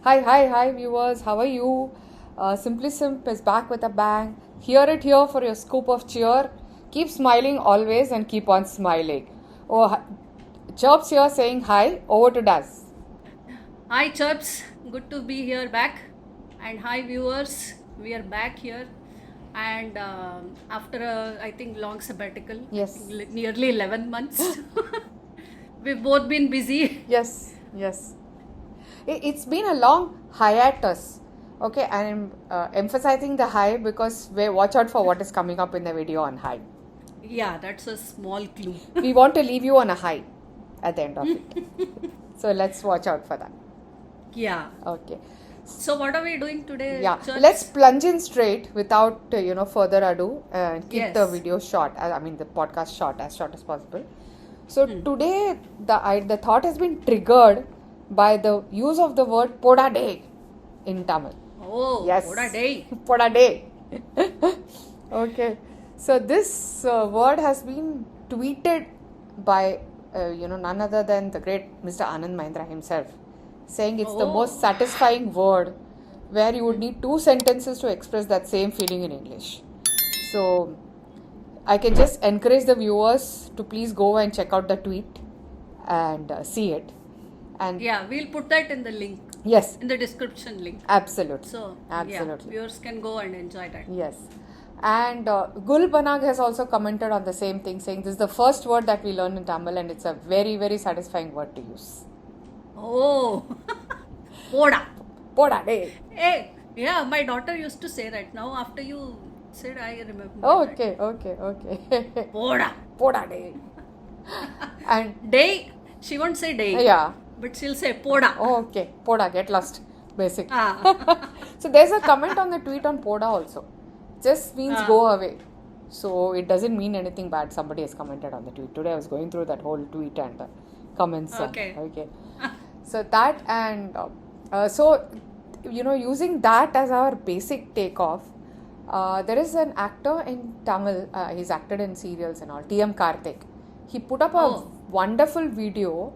Hi, viewers. How are you? Simply Simp is back with a bang. Hear it here for your scoop of cheer. Keep smiling always and keep on smiling. Chirps here saying hi. Over to Daz. Hi Chirps, good to be here back. And hi viewers, we are back here. And after I think long sabbatical, Yes. nearly 11 months, we've both been busy. Yes. It's been a long hiatus. Okay, I'm emphasizing the high because watch out for what is coming up in the video on high. Yeah, that's a small clue. We want to leave you on a high at the end of it. So let's watch out for that. Yeah. Okay. So what are we doing today? Yeah, Chirps? let's plunge in straight without further ado and keep the Yes. video short. The podcast short as possible. So today the thought has been triggered by the use of the word poda day in Tamil. Oh, Yes. what a day. Poda day. Okay. So this word has been tweeted by none other than the great Mr. Anand Mahindra himself, saying it's the most satisfying word where you would need 2 sentences to express that same feeling in English. So I can just encourage the viewers to please go and check out the tweet and see it. And Yeah, we'll put that in the link, yes, in the description link. absolutely. So, Absolutely. yeah, viewers can go and enjoy that. Yes. And Gul Banag has also commented on the same thing, saying this is the first word that we learn in Tamil and it's a very, very satisfying word to use. Oh, Poda. Poda day. Hey, yeah, my daughter used to say that. Now, after you said, I remember. Oh, that. okay. Poda. Poda day. And Day, she won't say day. yeah. But she'll say Poda. Oh, okay. Poda, get lost. Basic. Ah. So there's a comment on the tweet on Poda also. Just means go away. So it doesn't mean anything bad. Somebody has commented on the tweet. Today I was going through that whole tweet and comments. Okay. So that and using that as our basic takeoff, there is an actor in Tamil. He's acted in serials and all. T.M. Karthik. He put up a wonderful video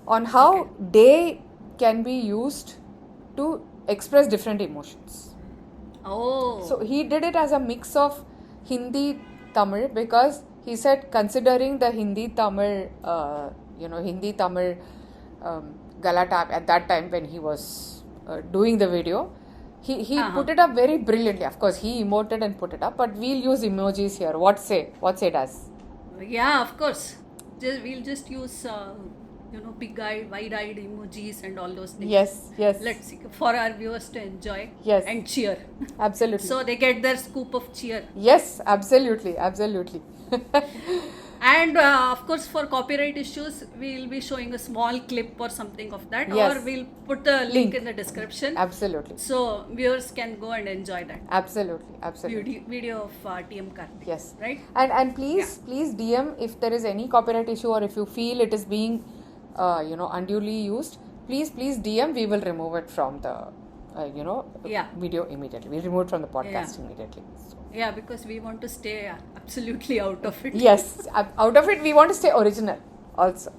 on how day can be used to express different emotions. Oh. So he did it as a mix of Hindi Tamil because he said considering the Hindi Tamil Galata at that time when he was doing the video, he put it up very brilliantly. Of course, he emoted and put it up, but we'll use emojis here. What say does? Yeah, of course. We'll just use, big-eyed, wide-eyed emojis and all those things. Yes. Let's see, for our viewers to enjoy and cheer. Absolutely. So they get their scoop of cheer. Yes, absolutely. And of course, for copyright issues, we'll be showing a small clip or something of that, or we'll put the link in the description. Absolutely. So viewers can go and enjoy that. Absolutely. Video of T.M. Karthik. Yes. Right? And please DM if there is any copyright issue or if you feel it is being unduly used. Please DM. We will remove it from the video immediately. We remove it from the podcast immediately. So. Yeah, because we want to stay absolutely out of it. Yes, out of it we want to stay original also.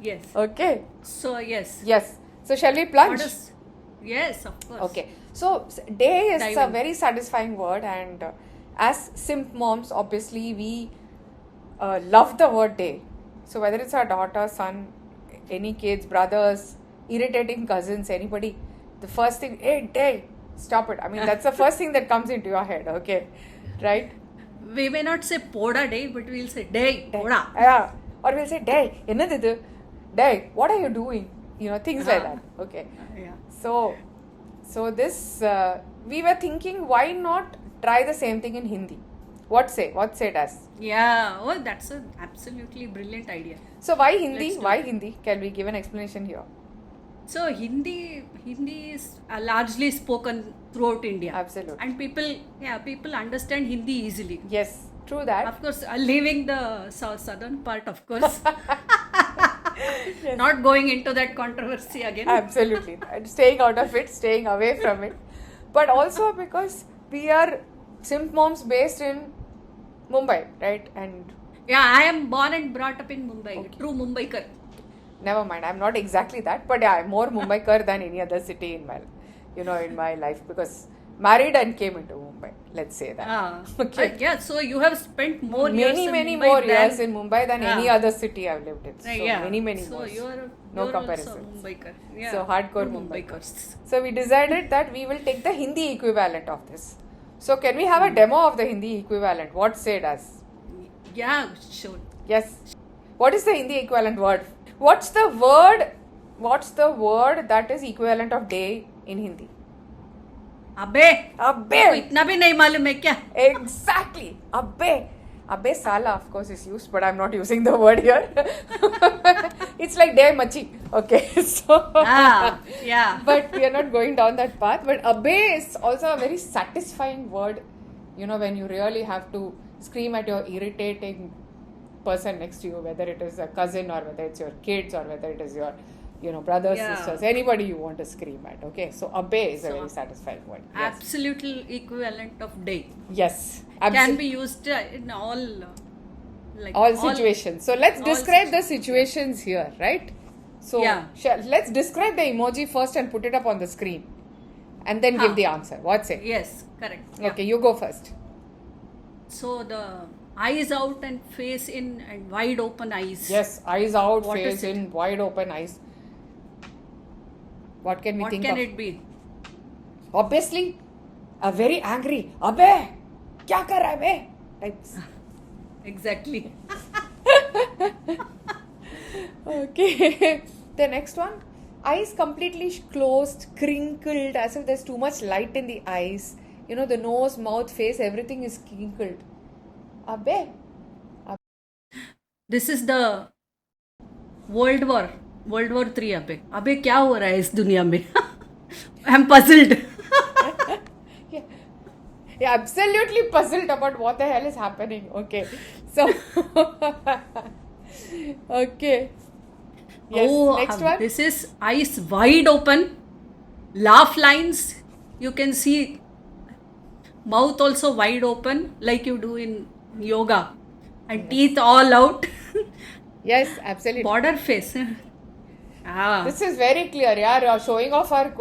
Yes. Okay. So Yes. So shall we plunge? Yes, of course. Okay. So day is a very satisfying word, and as simp moms, obviously we love the word day. So whether it's our daughter, son, any kids, brothers, irritating cousins, anybody, the first thing, hey, day, stop it. I mean, that's the first thing that comes into your head, okay? Right? We may not say Poda day, but we'll say day, Poda. Yeah. Or we'll say, day, enadhu? Day, what are you doing? Things like that, okay? Yeah. So this, we were thinking, why not try the same thing in Hindi? What say Daz? Yeah, that's an absolutely brilliant idea. So why Hindi? Why Hindi? Can we give an explanation here? So Hindi is largely spoken throughout India. Absolutely. And people understand Hindi easily. Yes, true that. Of course, leaving the southern part, of course. Not going into that controversy again. Absolutely. Staying out of it, staying away from it. But also because we are simp moms based in Mumbai, right? And yeah, I am born and brought up in Mumbai. Okay. True Mumbaikar. never mind. I'm not exactly that, but yeah, I'm more Mumbaikar than any other city in my, in my life, because married and came into Mumbai. Let's say that. Okay. Yeah, so you have spent more years in Many Mumbai more than, years in Mumbai than any Yeah. other city I've lived in. So many more. So you're No also comparison. Mumbaikar. Yeah. So hardcore You're Mumbaikars. So we decided that we will take the Hindi equivalent of this. So can we have a demo of the Hindi equivalent? What say does? Yeah, sure. Yes. What is the Hindi equivalent word? What's the word that is equivalent of day in Hindi? अबे Abbe. इतना भी नहीं मालूम है क्या? Exactly. Abbe. Abbe Sala, of course, is used, but I'm not using the word here. It's like de machi. Okay. So. Yeah. But we are not going down that path. But Abbe is also a very satisfying word. When you really have to scream at your irritating person next to you, whether it is a cousin or whether it's your kids or whether it is your brothers, Yeah. sisters, anybody you want to scream at. Okay, so Abbe is a So, very satisfying word. Yes. Absolute equivalent of day. Yes. Can be used in all all situations. So let's all describe the situations here, right? So Yeah. let's describe the emoji first and put it up on the screen, and then give the answer. What's it? Yes, correct. Yeah. Okay, you go first. So the eyes out and face in and wide open eyes. Yes, eyes out, What face is it? in, wide open eyes. What can we What think can of? it be? Obviously, a very angry, Abbe, kya kar raha hai be? Types. Exactly. Okay. The next one, eyes completely closed, crinkled, as if there's too much light in the eyes. The nose, mouth, face, everything is crinkled. Abbe. This is the World War 3 अबे क्या हो रहा है इस दुनिया में? I'm puzzled. Yeah, absolutely puzzled about what the hell is happening. Okay. So, okay. Yes, next one. This is eyes wide open, laugh lines. You can see mouth also wide open, like you do in yoga, and teeth all out. Yes, absolutely. Border face. This is very clear. Yeah, showing off our,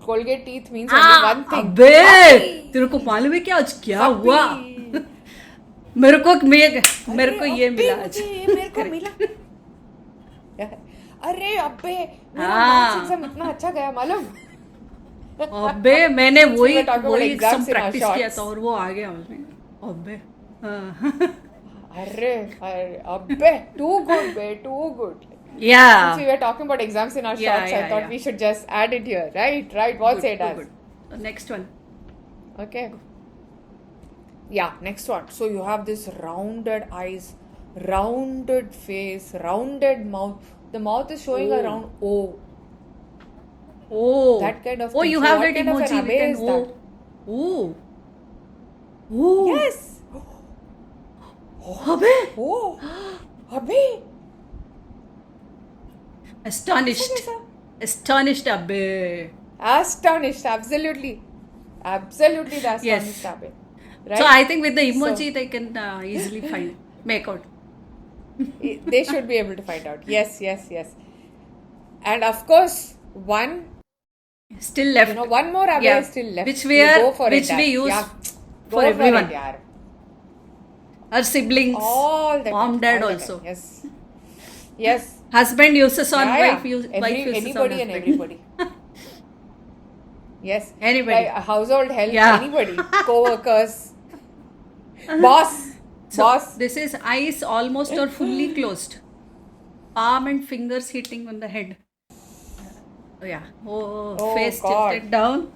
Colgate teeth means only one thing. अबे तेरे को मालूम है क्या आज क्या हुआ? मेरे को ये मिला आज. मेरे को मिला. अरे अबे मेरा मैथ्स एग्जाम इतना अच्छा गया मालूम. अबे मैंने वही exams सब in our प्रैक्टिस किया shorts. था और वो आ गया उसमें. अबे अरे अबे too good, be too good. Yeah. Since we were talking about exams in our shorts, I thought we should just add it here, right? What say does? Good. Next one. Okay. Yeah, next one. So you have this rounded eyes, rounded face, rounded mouth. The mouth is showing a round O. Oh. That kind of Oh, thing. you So have what that kind of an emoji Abbe with is an that? O. Oh. Yes. Abbe. Oh. Abbe. Astonished, Abbe. Astonished. Absolutely. Absolutely the astonished Yes. Abbe. Right? So I think with the emoji they can easily make out. They should be able to find out. Yes. And of course, one Still left. one more Abbe Yeah. is still left. Which we You are- go for which it, we Dad. use Yeah. for Go everyone. it, yaar. Her siblings, All the mom, time, dad all the also. time. Yes. Husband uses on Yeah, wife, wife uses anybody on and husband. everybody. Yes. Anybody. Like household help, Yeah. anybody. Co-workers. Boss. Boss. This is eyes almost or fully closed. Palm and fingers hitting on the head. Yeah. Oh, Face God. tilted down.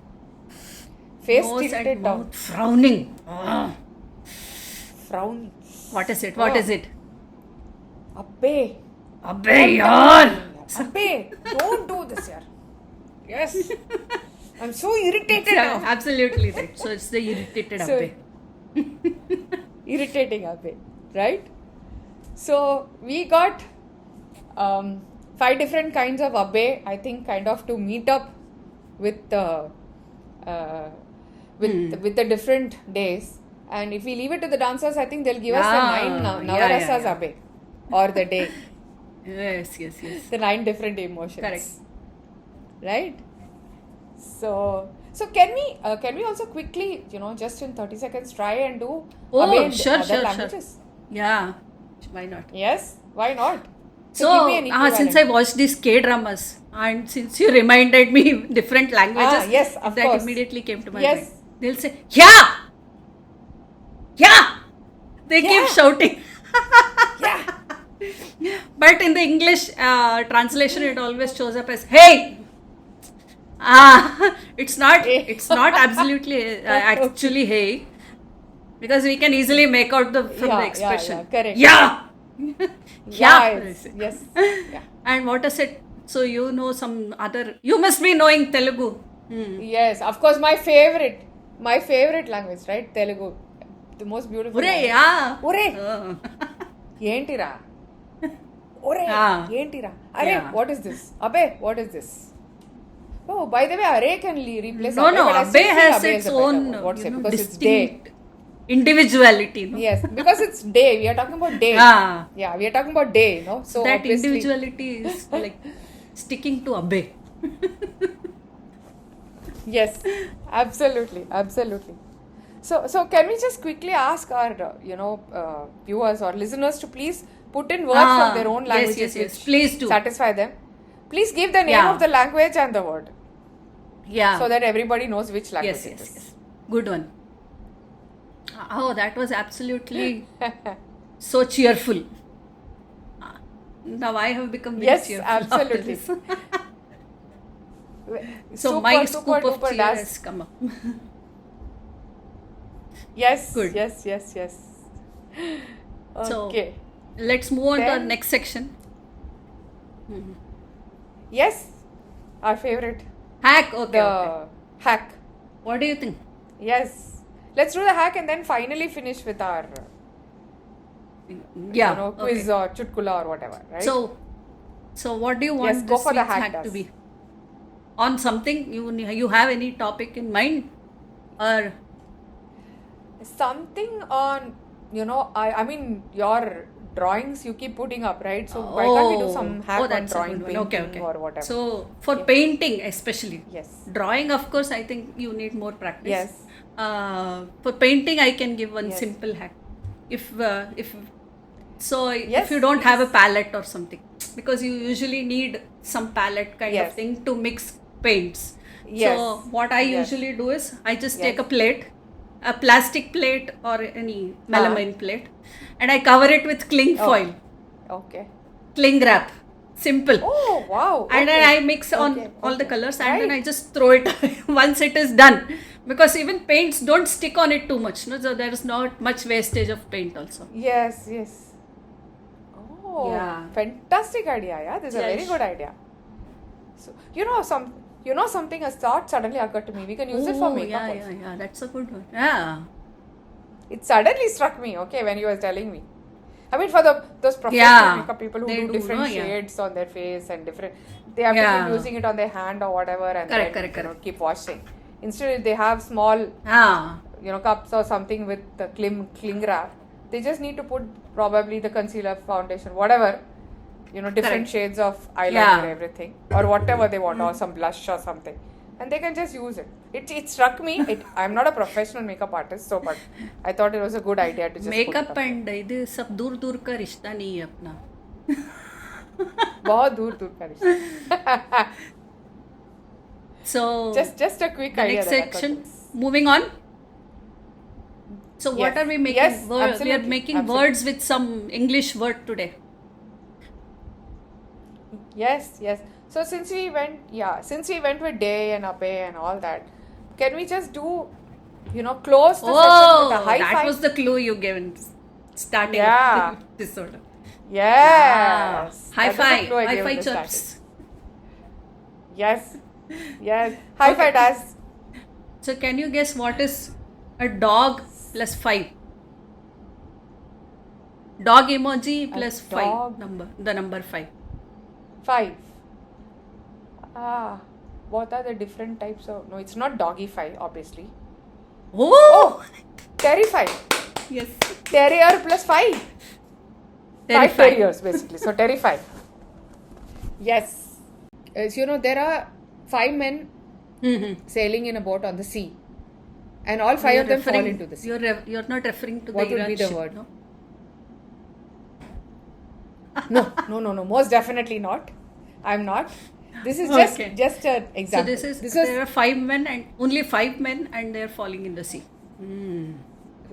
Face Nose tilted and down. mouth frowning. Frowning. What is it? What Oh. is it? Abbe. Abbe yaar. Abbe. Don't do this, yaar. Yes. I'm so irritated now. Absolutely right. So it's the irritated So- Abbe. Irritating Abbe, right? So we got 5 different kinds of Abbe, I think, kind of to meet up with the with the different days. And if we leave it to the dancers, I think they'll give us the 9 Navarasas Abbe or the day. Yes, yes, yes. The 9 different emotions. Correct. Right? So can we also quickly, just in 30 seconds try and do Oh, Abe in sure, other sure, sure. languages? Yeah, why not? Yes, why not? So, give me an since I equivalent. watched these K-dramas and since you reminded me different languages, Yes, of that course. immediately came to my Yes. mind. They'll say, yeah! Yeah! They keep Yeah. shouting. Yeah. But in the English translation, it always shows up as, hey! It's not absolutely actually hey, because we can easily make out from the Yeah, expression. correct. Yeah! Yes. Yes. Yeah. And what is it? So you know some other, you must be knowing Telugu. Yes, of course, my favorite language, right? Telugu. The most beautiful Ure, language. yeah. Ure. Yentira. Ore. Ah. Yentira. Are, Yeah. what is this? Abe, what is this? Oh, by the way, Are can replace No, Abe, no, but I Abe still think has Abe its is a better own word. What's it? Because it's day. distinct individuality. No? Yes, because it's day. We are talking about day. Ah. Yeah, we are talking about day, So That obviously, individuality is like sticking to Abe. yes, absolutely. So can we just quickly ask our, viewers or listeners to please put in words from their own Yes, languages yes, yes. which Please do. satisfy them. Please give the name Yeah. of the language and the word Yeah. so that everybody knows which language Yes, it yes, is. yes. Good one. Oh, that was absolutely so cheerful. Now I have become very Yes, cheerful after absolutely. this. So my scoop of cheer does. has come up. Yes, Good. yes. So, Okay. Let's move on to our Then- next section. Yes, our favorite, Hack. Okay. the Okay. hack. What do you think? Yes. Let's do the hack and then finally finish with our Yeah. quiz okay. or chutkula or whatever, right? So what do you want Yes, go this for the week's hack hack to does. be? On something you have any topic in mind, or something on, I mean, your drawings you keep putting up, right? So why can't we do some hack on that's a drawing, good one. painting Okay. or whatever? So for painting especially, Yes. drawing of course I think you need more practice. Yes. For painting I can give one Yes. simple hack. If Yes, you don't have a please. palette or something, because you usually need some palette kind of Yes. thing to mix paints. Yes. So what I Yes. usually do is I just Yes. take a plate, a plastic plate or any melamine plate, and I cover it with cling Oh. foil, Okay. cling wrap, simple. Oh, wow. And then okay. I mix on Okay, all the okay. colors, and then Right. I just throw it once it is done, because even paints don't stick on it too much, no? So there is not much wastage of paint also. Yes. Oh, Yeah. fantastic idea. Yeah, this is a very Yes. good idea. So something has thought suddenly occurred to me. We can use it for Oh, makeup yeah, also. yeah, that's a good one. Yeah. It suddenly struck me, okay, when you were telling me. I mean, for those professional Yeah, makeup people who they do do, different no? Yeah. shades on their face and different, they have to Yeah. keep using it on their hand or whatever, and Correct, then correct. keep washing. Instead, they have small, Ah, cups or something with the cling wrap. They just need to put probably the concealer, foundation, whatever, different Correct. shades of eyeliner, Yeah. everything, or whatever they want, or some blush or something, and they can just use it. It struck me. I'm not a professional makeup artist, but I thought it was a good idea to just makeup put it and ये सब दूर दूर का रिश्ता नहीं है अपना. up. बहुत दूर का रिश्ता. So just a quick the idea. next that I thought section. was- Moving on. So what Yes. are we making? Yes, we are absolutely, making absolutely. words with some English word today. Yes. So since we went with day and abe and all that, can we just do, close the session with a high that five? was the clue you gave in starting Yeah. of the episode. Yes. High That was the five. clue I High gave five at the chirps. starting. Yes. High five does. So can you guess what is a dog plus 5? Dog emoji plus 5 dog. number. The number 5. 5. What are the different types of? No, it's not doggy 5, obviously. Oh! Terrified. Yes. Terrier plus 5. 5 Terrified. terriers, basically. So terrified. Yes. So, there are 5 men Mm-hmm. sailing in a boat on the sea. And all 5 of them fall into the sea. You're not referring to What the would Iran be the ship, word? no? No. Most definitely not. I'm not. This is just Okay. just an So example. this was there are 5 men and only 5 men and they're falling in the sea.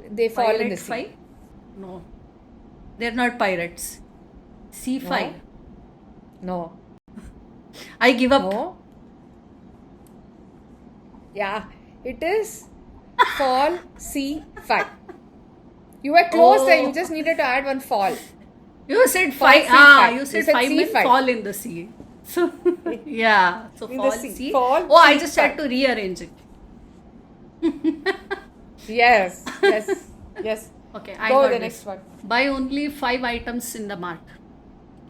they fall in the Pirate sea. 5? No. They're not pirates. C5. No. I give up. No. Yeah, it is fall C5. You were close there. You just needed to add one fall. You said Fall 5. C5. You You said said 5 men C5. fall in the sea. So yeah. So In the fall sea. C. Fall Oh, I just C5. had to rearrange it. Yes. Okay, I Go got the this. next one. Buy only 5 items in the mart.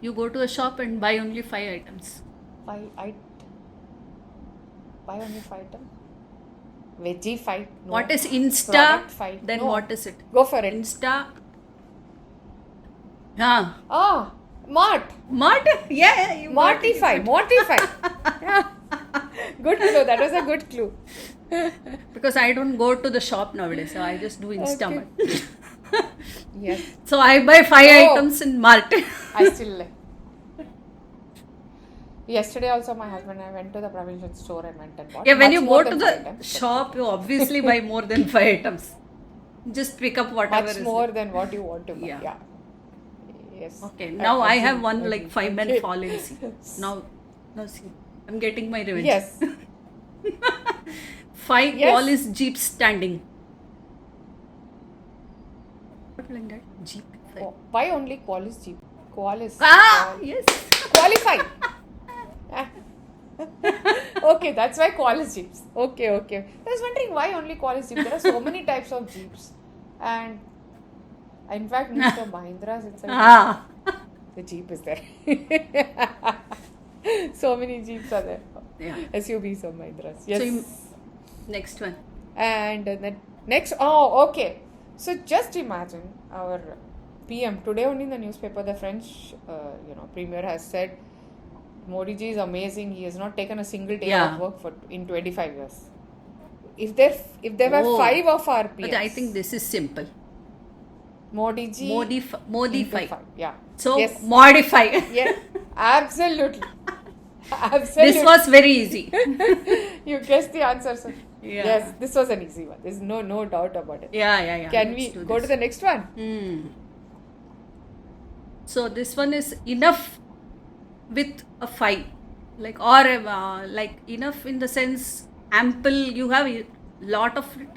You go to a shop and buy only 5 items. Buy only 5 item. Veggie 5. No. What is Insta? Product 5. Then No. what is it? Go for it. Insta. Yeah. Mart. Mart? Yeah. You got it. Mortify. Yeah. Good clue. That was a good clue. Because I don't go to the shop nowadays, so I just do Instamart. Yes. So I buy 5 Oh. items in Mart. I still like. Yesterday also my husband and I went to the provision store and went and bought. Yeah, when much you more go to than the 5 items. shop, you obviously buy more than 5 items. Just pick up whatever Much is more there. than what you want to buy. Yeah. Yeah. Yes. Okay, now I have one agree. like 5 men Okay. fall in sea. Now see, I'm getting my revenge. Yes. 5 Yes. Qualis jeeps standing. What like that? Jeep. Why only Qualis Jeep? Qualis. Yes. Qualify. Okay, that's why Qualis Jeeps. Okay. I was wondering why only Qualis Jeeps. There are so many types of Jeeps. And in fact, Mr. Mahindra's itself, the Jeep is there. So many Jeeps are there. Yeah. SUVs or Mahindras. Yes. So next one. And then next, okay. So just imagine our PM, today only in the newspaper, the French, premier has said, Modi ji is amazing. He has not taken a single day of work in 25 years. If there were 5 of our PMs. But I think this is simple. Modi ji. Modify. Yeah. So yes. modify. Yeah. Absolutely. This was very easy. You guessed the answer, sir. Yeah. Yes, this was an easy one. There's no doubt about it. Yeah. Can we go to the next one? So this one is enough with a 5, like or like enough in the sense ample. You have a lot of it.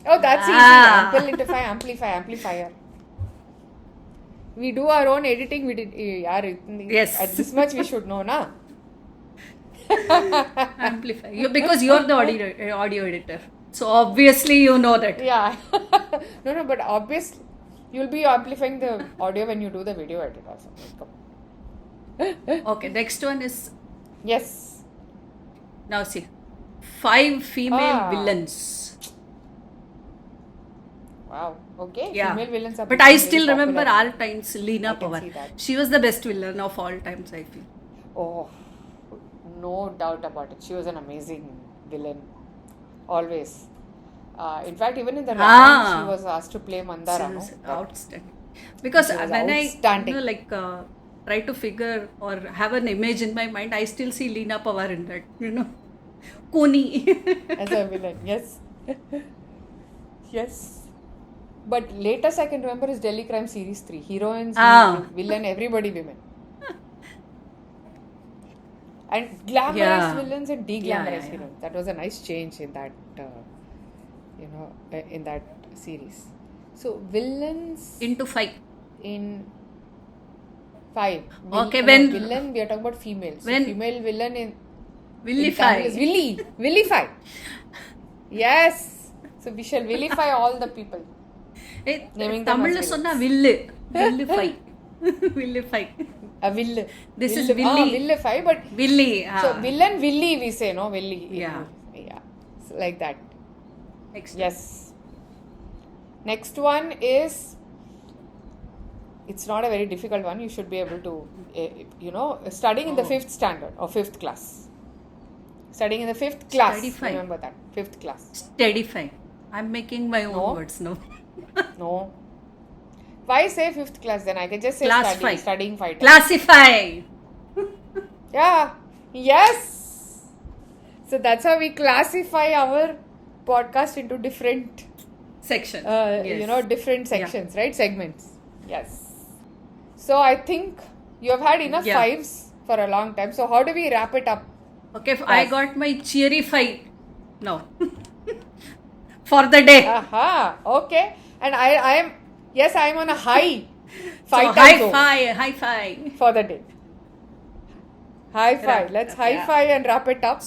Oh, that's easy. Amplify, amplifier. We do our own editing. We did. Yes. At this much we should know, na? Amplify. Because you're the audio editor. So obviously you know that. Yeah. No, but obviously you'll be amplifying the audio when you do the video edit also. Okay, next one is, Yes. now see, 5 female villains. Wow. Okay. Yeah. Female villains are But I becoming still very remember popular. our times, Leena I can Pawar. see that. She was the best villain of all times, I feel. Oh, no doubt about it. She was an amazing villain. Always. In fact, even in the Ramayana, she was asked to play Mandara. She was No? outstanding. Because She was when outstanding. I try to figure or have an image in my mind, I still see Leena Pawar in that, Kuni. As a villain, yes. Yes. But latest I can remember is Delhi Crime Series 3. Heroines, villain, everybody women. And glamorous villains and de-glamorized heroines. That was a nice change in that, in that series. So villains Into 5. in 5. Okay, when villain, we are talking about females. So when female villain in Vilify. Tamil is Vilify. Yes. So we shall vilify all the people. Naming them Tamil as sonna villains. Vilify. Vilify. A vill. This is Villi. Vilify, but Villi. so villain Villi we say, no? Villi. Yeah. Yeah. So like that. Next. Yes. Next one is it's not a very difficult one. You should be able to, studying in the 5th standard or 5th class. Studying in the 5th class. Steadify. Remember that. 5th class. Steadify. I'm making my own No. words now. No. Why say 5th class then? I can just say Classify. studying 5 times. Classify. Yeah. Yes. So that's how we classify our podcast into different, Section. Yes. different sections, right? Segments. Yes. So I think you have had enough Yeah. 5s for a long time. So how do we wrap it up? Okay, I got my cheery fight now. For the day. Aha. Okay. And I am, yes, I am on a high So five high five. for the day. High five. Let's high Yeah. five and wrap it up.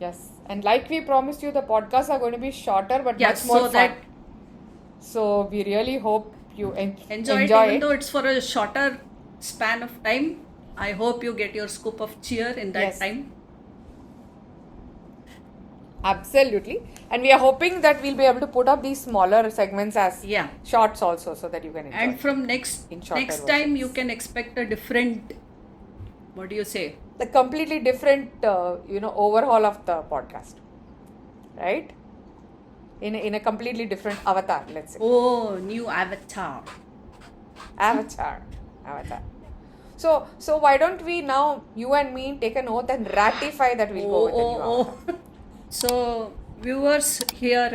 Yes. And like we promised you, the podcasts are going to be shorter but Yeah, much more so fun. that So we really hope you enjoy it, even though it's for a shorter span of time. I hope you get your scoop of cheer in that Yes. time. Absolutely. And we are hoping that we'll be able to put up these smaller segments as Yeah. shorts also, so that you can enjoy. And from next In shorter time, you versions. can expect a different. What do you say? The completely different, overhaul of the podcast, right? In a completely different avatar, let's say. Oh, new avatar. Avatar. So why don't we now, you and me, take an oath and ratify that we'll go with the new avatar. So, viewers, here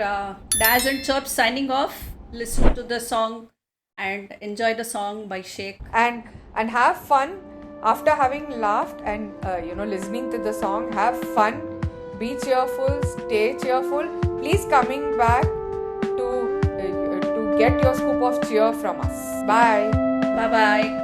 Daz and Chirp signing off. Listen to the song and enjoy the song by Sheikh. And have fun after having laughed and listening to the song. Have fun, be cheerful, stay cheerful. Please coming back to get your scoop of cheer from us. Bye. Bye bye.